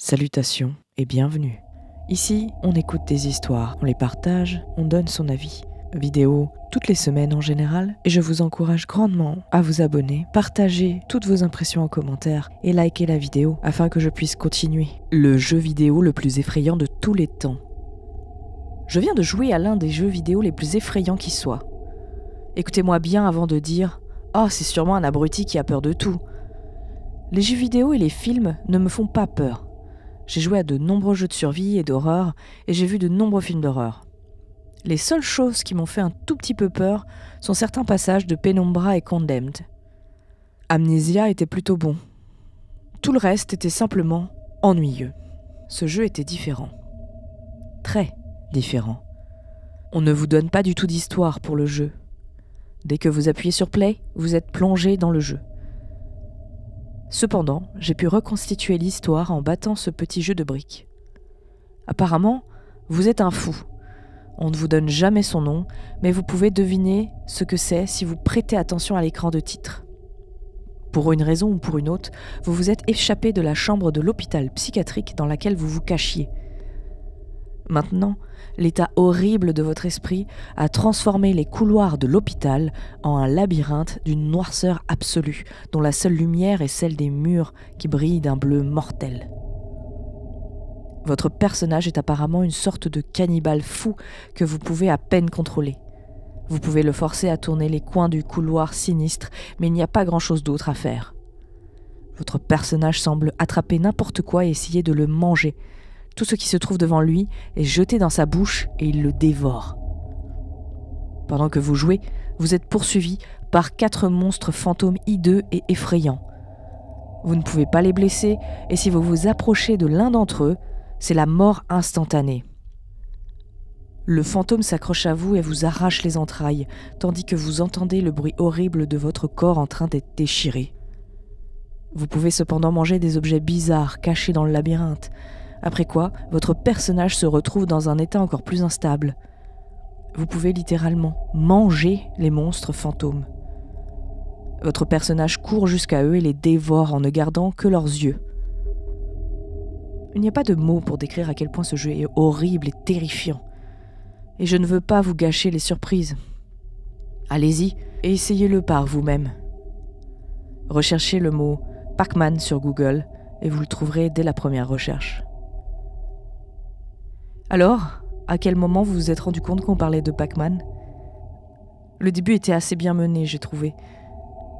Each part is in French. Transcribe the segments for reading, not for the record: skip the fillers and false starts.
Salutations et bienvenue. Ici, on écoute des histoires, on les partage, on donne son avis. Vidéo toutes les semaines en général, et je vous encourage grandement à vous abonner, partager toutes vos impressions en commentaire et liker la vidéo afin que je puisse continuer. Le jeu vidéo le plus effrayant de tous les temps. Je viens de jouer à l'un des jeux vidéo les plus effrayants qui soient. Écoutez-moi bien avant de dire « Oh, c'est sûrement un abruti qui a peur de tout ». Les jeux vidéo et les films ne me font pas peur. J'ai joué à de nombreux jeux de survie et d'horreur, et j'ai vu de nombreux films d'horreur. Les seules choses qui m'ont fait un tout petit peu peur sont certains passages de Penumbra et Condemned. Amnesia était plutôt bon. Tout le reste était simplement ennuyeux. Ce jeu était différent. Très différent. On ne vous donne pas du tout d'histoire pour le jeu. Dès que vous appuyez sur Play, vous êtes plongé dans le jeu. Cependant, j'ai pu reconstituer l'histoire en battant ce petit jeu de briques. Apparemment, vous êtes un fou. On ne vous donne jamais son nom, mais vous pouvez deviner ce que c'est si vous prêtez attention à l'écran de titre. Pour une raison ou pour une autre, vous vous êtes échappé de la chambre de l'hôpital psychiatrique dans laquelle vous vous cachiez. Maintenant, l'état horrible de votre esprit a transformé les couloirs de l'hôpital en un labyrinthe d'une noirceur absolue, dont la seule lumière est celle des murs qui brillent d'un bleu mortel. Votre personnage est apparemment une sorte de cannibale fou que vous pouvez à peine contrôler. Vous pouvez le forcer à tourner les coins du couloir sinistre, mais il n'y a pas grand-chose d'autre à faire. Votre personnage semble attraper n'importe quoi et essayer de le manger. Tout ce qui se trouve devant lui est jeté dans sa bouche et il le dévore. Pendant que vous jouez, vous êtes poursuivi par 4 monstres fantômes hideux et effrayants. Vous ne pouvez pas les blesser et si vous vous approchez de l'un d'entre eux, c'est la mort instantanée. Le fantôme s'accroche à vous et vous arrache les entrailles, tandis que vous entendez le bruit horrible de votre corps en train d'être déchiré. Vous pouvez cependant manger des objets bizarres cachés dans le labyrinthe, après quoi votre personnage se retrouve dans un état encore plus instable. Vous pouvez littéralement manger les monstres fantômes. Votre personnage court jusqu'à eux et les dévore en ne gardant que leurs yeux. Il n'y a pas de mots pour décrire à quel point ce jeu est horrible et terrifiant. Et je ne veux pas vous gâcher les surprises. Allez-y et essayez-le par vous-même. Recherchez le mot « Pac-Man » sur Google et vous le trouverez dès la première recherche. Alors, à quel moment vous vous êtes rendu compte qu'on parlait de Pac-Man ? Le début était assez bien mené, j'ai trouvé.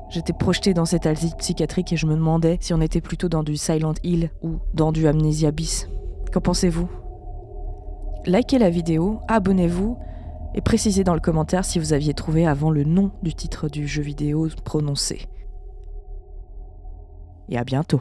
J'étais projeté dans cet asile psychiatrique et je me demandais si on était plutôt dans du Silent Hill ou dans du Amnesia bis. Qu'en pensez-vous ? Likez la vidéo, abonnez-vous et précisez dans le commentaire si vous aviez trouvé avant le nom du titre du jeu vidéo prononcé. Et à bientôt.